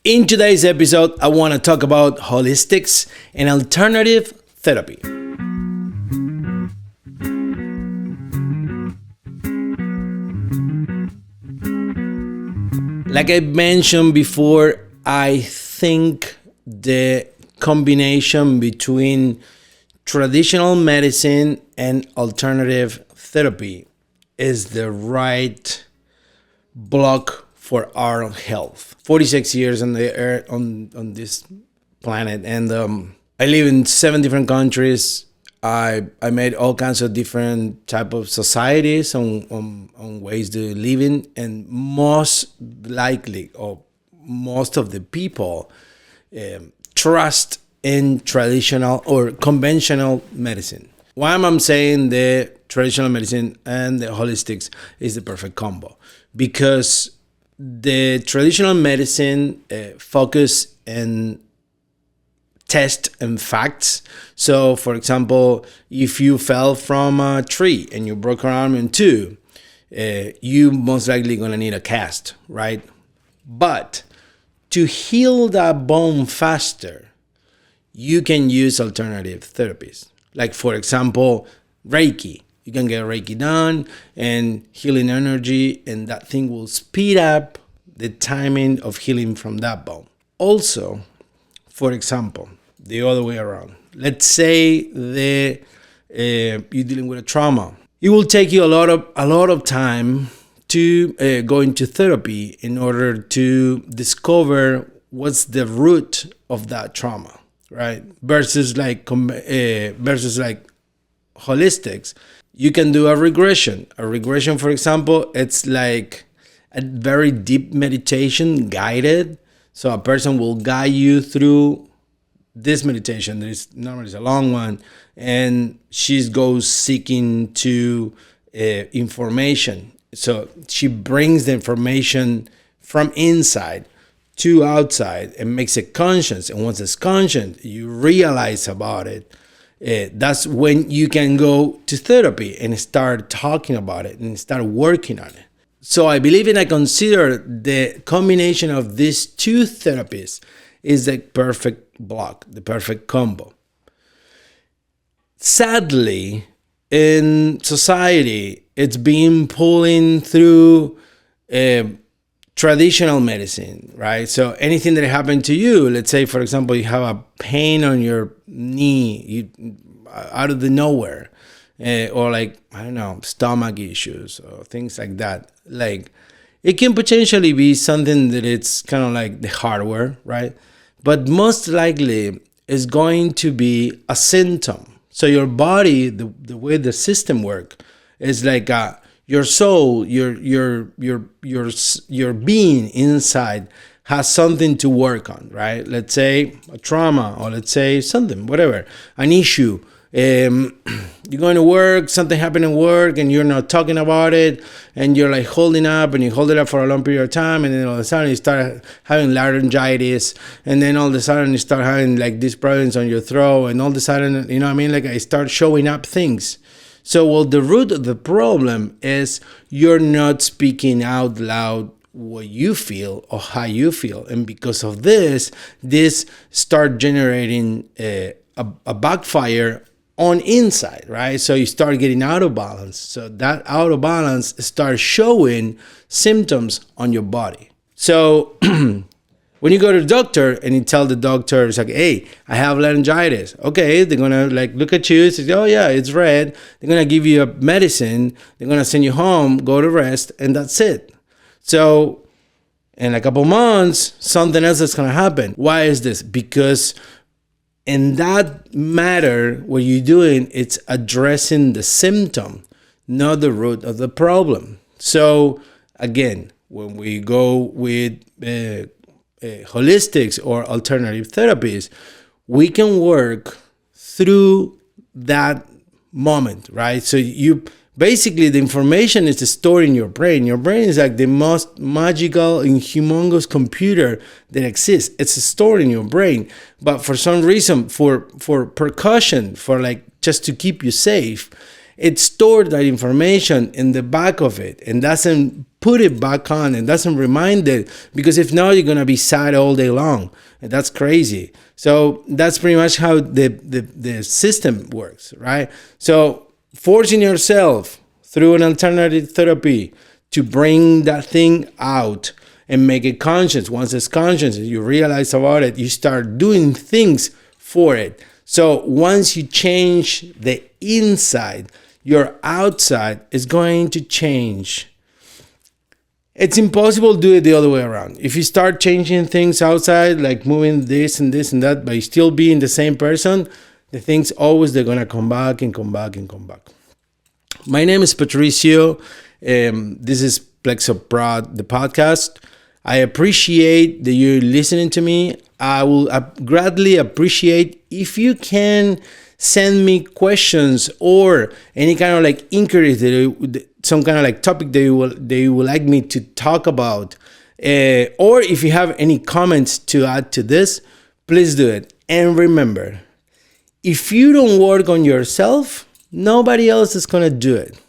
In today's episode, I want to talk about holistics and alternative therapy. Like I mentioned before, I think the combination between traditional medicine and alternative therapy is the right block for our health. 46 years on the earth, on this planet, and I live in 7 different countries. I made all kinds of different type of societies on ways to live in, and most likely, or most of the people trust in traditional or conventional medicine. Why am I saying the traditional medicine and the holistics is the perfect combo? Because the traditional medicine focus and test and facts. So, for example, if you fell from a tree and you broke your arm in two, you most likely gonna need a cast, right? But to heal that bone faster, you can use alternative therapies. Like, for example, Reiki. You can get Reiki done and healing energy, and that thing will speed up the timing of healing from that bone. Also, for example, the other way around. Let's say you're dealing with a trauma. It will take you a lot of time to go into therapy in order to discover what's the root of that trauma, right? Versus like holistics. You can do a regression. A regression, for example, it's like a very deep meditation guided. So a person will guide you through this meditation. Normally it's a long one, and she goes seeking to information. So she brings the information from inside to outside and makes it conscious. And once it's conscious, you realize about it. That's when you can go to therapy and start talking about it and start working on it. So I believe and I consider the combination of these two therapies is the perfect block, the perfect combo. Sadly, in society, it's been pulling through traditional medicine, right? So anything that happened to you, let's say, for example, you have a pain on your knee out of the nowhere, or like, I don't know, stomach issues or things like that. Like, it can potentially be something that it's kind of like the hardware, right? But most likely is going to be a symptom. So your body, the way the system works, is like your soul, your being inside has something to work on, right? Let's say a trauma, or let's say something, whatever, an issue. You're going to work, something happened at work, and you're not talking about it, and you're like holding up, and you hold it up for a long period of time, and then all of a sudden you start having laryngitis, and then all of a sudden you start having like these problems on your throat, and all of a sudden, you know what I mean? Like, I start showing up things. So, well, the root of the problem is you're not speaking out loud what you feel or how you feel. And because of this start generating a backfire on inside, right? So you start getting out of balance. So that out of balance starts showing symptoms on your body. So when you go to the doctor and you tell the doctor, it's like, hey, I have laryngitis. Okay, they're gonna like look at you, say, oh yeah, it's red. They're gonna give you a medicine. They're gonna send you home, go to rest, and that's it. So in a couple months, something else is gonna happen. Why is this? Because in that matter, what you're doing, it's addressing the symptom, not the root of the problem. So again, when we go with holistics or alternative therapies, we can work through that moment, right? So you basically, the information is stored in your brain. Your brain is like the most magical and humongous computer that exists. It's stored in your brain, but for some reason, for precaution, for like just to keep you safe, it stored that information in the back of it and doesn't put it back on and doesn't remind it, because if not, you're going to be sad all day long. And that's crazy. So that's pretty much how the system works, right? So forcing yourself through an alternative therapy to bring that thing out and make it conscious. Once it's conscious and you realize about it, you start doing things for it. So once you change the inside, your outside is going to change. It's impossible to do it the other way around. If you start changing things outside, like moving this and this and that, but you still being the same person, the things always, they're going to come back and come back and come back. My name is Patricio. This is Plexo Prod, the podcast. I appreciate that you're listening to me. I will gladly appreciate if you can send me questions or any kind of like inquiries, some kind of like topic that you would like me to talk about. Or if you have any comments to add to this, please do it. And remember, if you don't work on yourself, nobody else is going to do it.